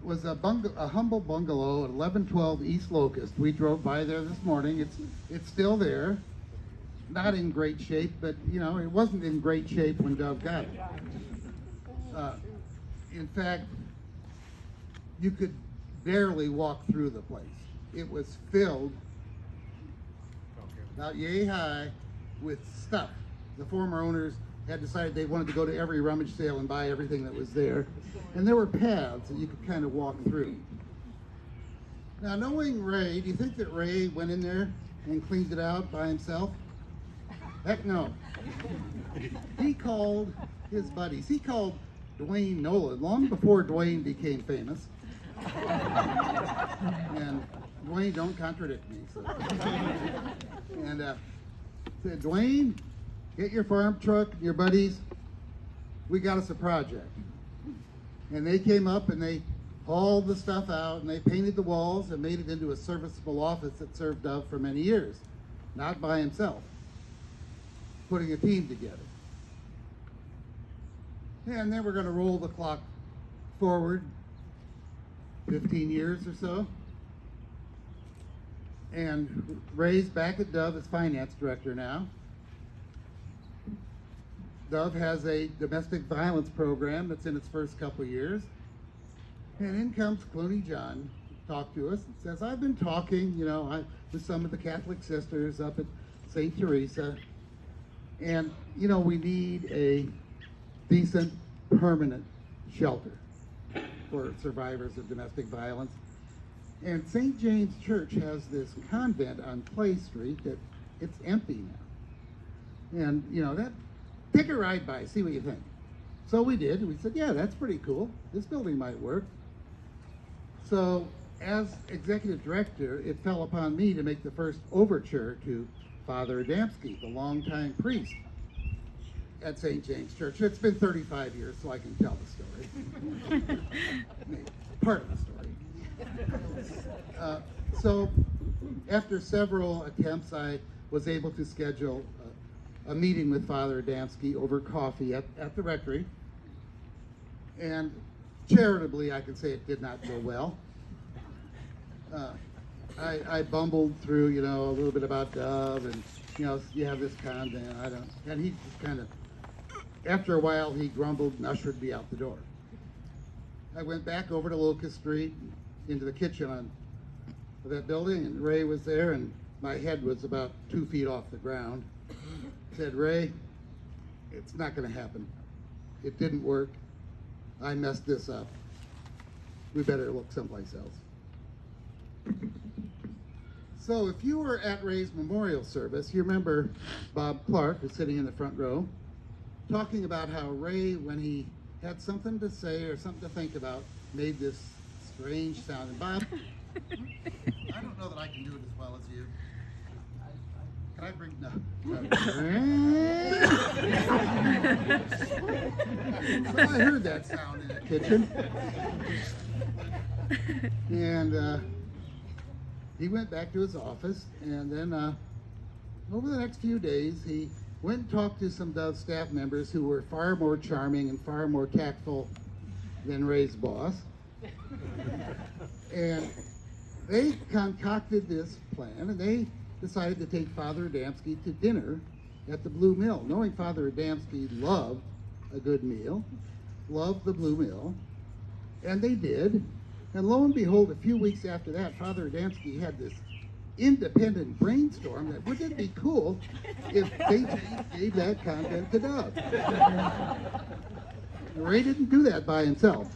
was a humble bungalow at 1112 East Locust. We drove by there this morning. It's still there. Not in great shape, but you know, it wasn't in great shape when Dove got it. In fact, you could barely walk through the place. It was filled about yay high with stuff. The former owners had decided they wanted to go to every rummage sale and buy everything that was there. And there were paths that you could kind of walk through. Now, knowing Ray, do you think that Ray went in there and cleaned it out by himself? Heck no. He called his buddies. He called Dwayne Nolan long before Dwayne became famous. And Dwayne, don't contradict me. So. And said, Dwayne, get your farm truck, your buddies. We got us a project. And they came up and they hauled the stuff out and they painted the walls and made it into a serviceable office that served Dove for many years. Not by himself. Putting a team together. And then we're going to roll the clock forward 15 years or so. And Ray's back at Dove as finance director now. Dove has a domestic violence program that's in its first couple of years. And in comes Clooney John to talk to us and says, I've been talking, with some of the Catholic sisters up at St. Teresa. And, we need a decent, permanent shelter for survivors of domestic violence. And St. James Church has this convent on Clay Street that it's empty now. And, take a ride by, see what you think. So we did. We said, yeah, that's pretty cool. This building might work. So as executive director, it fell upon me to make the first overture to Father Adamski, the longtime priest at St. James Church. It's been 35 years, so I can tell the story. Part of the story. So after several attempts, I was able to schedule a meeting with Father Adamski over coffee at the rectory. And charitably, I can say it did not go well. I bumbled through, a little bit about Dove and, you have this convent, and he just kind of, after a while, he grumbled and ushered me out the door. I went back over to Locust Street into the kitchen of that building, and Ray was there, and my head was about 2 feet off the ground. I said, Ray, it's not going to happen. It didn't work. I messed this up. We better look someplace else. So if you were at Ray's memorial service, you remember Bob Clark, who's sitting in the front row, talking about how Ray, when he had something to say or something to think about, made this strange sound. And Bob, I don't know that I can do it as well as you. Can I bring, no. So I heard that sound in the kitchen. And he went back to his office, and then over the next few days, he went and talked to some Dove staff members who were far more charming and far more tactful than Ray's boss. And they concocted this plan, and they decided to take Father Adamski to dinner at the Blue Mill, knowing Father Adamski loved a good meal, loved the Blue Mill, and they did. And lo and behold, a few weeks after that, Father Adamski had this independent brainstorm that wouldn't it be cool if they gave that content to Dove? Ray didn't do that by himself.